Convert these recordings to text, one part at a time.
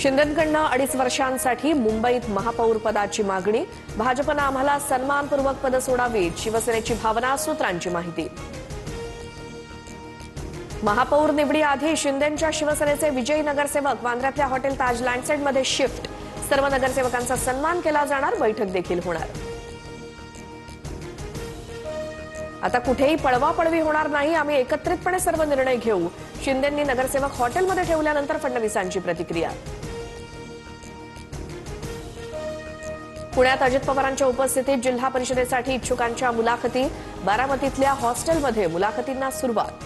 शिंदेंकडनं 2.5 वर्षांसाठी मुंबईत महापौर पदाची मागणी। भाजपनं आम्हाला सन्मानपूर्वक पद सोडावीत, शिवसेनेची भावना, सूत्रांची माहिती। महापौर निवडीआधी शिंदेंच्या शिवसेनेचे विजयी नगरसेवक वांद्र्यातल्या हॉटेल ताज लँडसेटमध्ये शिफ्ट। सर्व नगरसेवकांचा सन्मान केला जाणार, बैठक देखील होणार। आता कुठेही पळवापळवी होणार नाही, आम्ही एकत्रितपणे सर्व निर्णय घेऊ। शिंदेंनी नगरसेवक हॉटेलमध्ये ठेवल्यानंतर फडणवीसांची प्रतिक्रिया। पुण्यात अजित पवारांच्या उपस्थितीत जिल्हा परिषदेसाठी इच्छुकांच्या मुलाखती। बारामतीतल्या हॉस्टेलमध्ये मुलाखतींना सुरुवात।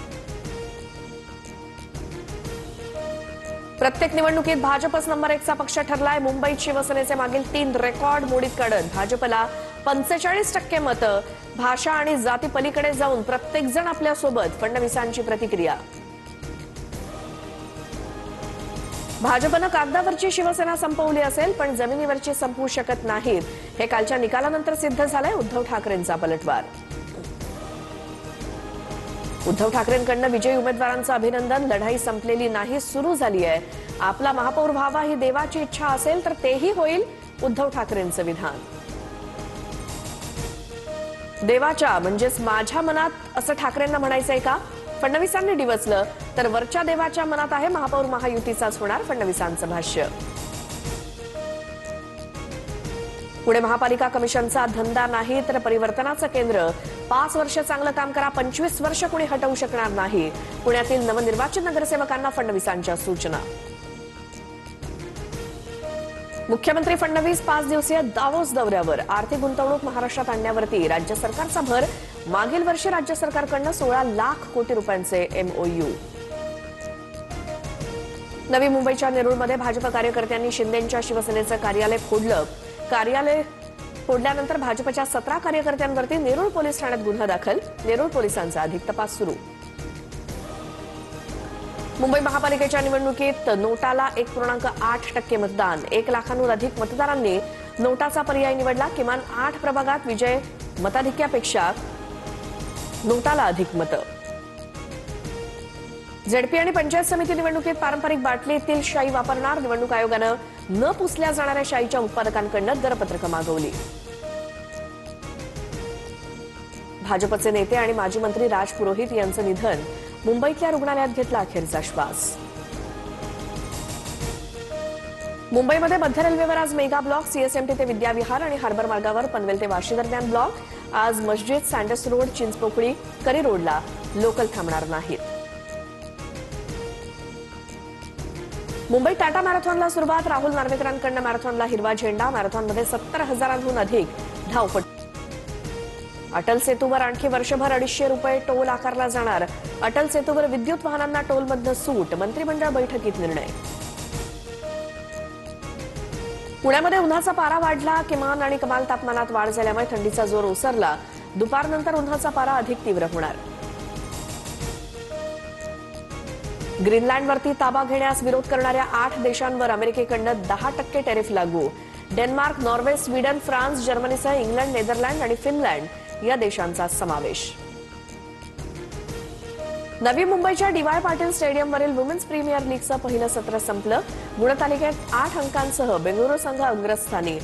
प्रत्येक निवडणुकीत भाजपच नंबर 1चा पक्ष ठरलाय। मुंबईत शिवसेनेचे मागील 3 रेकॉर्ड मोडीत काढत भाजपला 45% मतं। भाषा आणि जाती पलीकडे जाऊन प्रत्येक जण आपल्या सोबत, फडणवीसांची प्रतिक्रिया। भाजपनं कागदावरची शिवसेना संपवली असेल, पण जमिनीवरची संपवू शकत नाहीत, हे कालच्या निकालानंतर सिद्ध झालंय। उद्धव ठाकरेंचा पलटवार। उद्धव ठाकरेंकडनं विजयी उमेदवारांचं अभिनंदन। लढाई संपलेली नाही, सुरू झाली आहे। आपला महापौर व्हावा ही देवाची इच्छा असेल तर तेही होईल, उद्धव ठाकरेंचं विधान। देवाच्या म्हणजेच माझ्या मनात असं ठाकरेंना म्हणायचंय का? फडणवीसांनी डिवचलं तर वरच्या देवाच्या मनात आहे, महापौर महायुतीचाच होणार, फडणवीसांचं भाष्य। पुणे महापालिका कमिशनचा धंदा नाही तर परिवर्तनाचं केंद्र। 5 वर्ष चांगलं काम करा, 25 वर्ष कोणी हटवू शकणार नाही। पुण्यातील नवनिर्वाचित नगरसेवकांना फडणवीसांच्या सूचना। मुख्यमंत्री फडणवीस 5 दिवसीय दावोस दौऱ्यावर। आर्थिक गुंतवणूक महाराष्ट्रात आणण्यावरती राज्य सरकारचा भर। मागील वर्षी राज्य सरकारकडनं 16 लाख कोटी रुपयांचे MOU। नवी मुंबईच्या नेरूळमध्ये भाजप कार्यकर्त्यांनी शिंदेंच्या शिवसेनेचं कार्यालय फोडलं। कार्यालय फोडल्यानंतर भाजपच्या 17 कार्यकर्त्यांवरती नेरूळ पोलीस ठाण्यात गुन्हा दाखल। नेरूळ पोलिसांचा अधिक तपास सुरू। मुंबई महापालिकेच्या निवडणुकीत नोटाला 1.8% मतदान। 1 लाखांहून अधिक मतदारांनी नोटाचा पर्याय निवडला। किमान 8 प्रभागात विजय मताधिक्यापेक्षा नोटाला अधिक मतं। झेडपी आणि पंचायत समिती निवडणुकीत पारंपरिक बाटलीतील शाई वापरणार। निवडणूक आयोगानं न पुसल्या जाणाऱ्या शाईच्या उत्पादकांकडून दरपत्रकं मागवली। भाजपचे नेते आणि माजी मंत्री राज पुरोहित यांचं निधन। मुंबईतल्या रुग्णालयात घेतला अखेरचा श्वास। मुंबईमध्ये मध्य रेल्वेवर आज मेगा ब्लॉक। CSMT ते विद्याविहार आणि हार्बर मार्गावर पनवेल ते वाशी दरम्यान ब्लॉक। आज मस्जिद, सँडस रोड, चिंचपोकळी, करी रोडला लोकल थांबणार नाहीत। मुंबई टाटा मॅरेथॉनला सुरुवात। राहुल नार्वेकरांकडनं मॅरेथॉनला हिरवा झेंडा। मॅरेथॉनमध्ये 70,000हून अधिक धावपटू। अटल सेतूवर आणखी वर्षभर 250 रुपये टोल आकारला जाणार। अटल सेतूवर विद्युत वाहनांना टोलमधनं सूट। मंत्रिमंडळ बैठकीत निर्णय। पुण्यामध्ये उन्हाचा पारा वाढला। किमान आणि कमाल तापमानात वाढ झाल्यामुळे थंडीचा जोर ओसरला। दुपारनंतर उन्हाचा पारा अधिक तीव्र होणार। ग्रीनलँडवरती ताबा घेण्यास विरोध करणाऱ्या 8 देशांवर अमेरिकेकडनं 10% टॅरिफ लागू। डेन्मार्क, नॉर्वे, स्वीडन, फ्रान्स, जर्मनीसह इंग्लंड, नेदरलँड आणि फिनलँड या देशांचा समावेश। नवी मुंबईच्या DY पाटील स्टेडियमवरील वुमेन्स प्रीमियर लीगचं पहिलं सत्र संपलं। गुणतालिकेत 8 अंकांसह बेंगळुरू संघ अग्रस्थानी।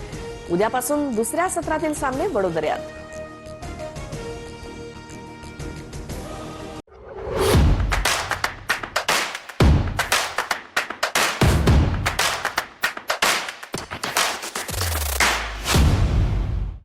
उद्यापासून दुसऱ्या सत्रातील सामने वडोदऱ्यात।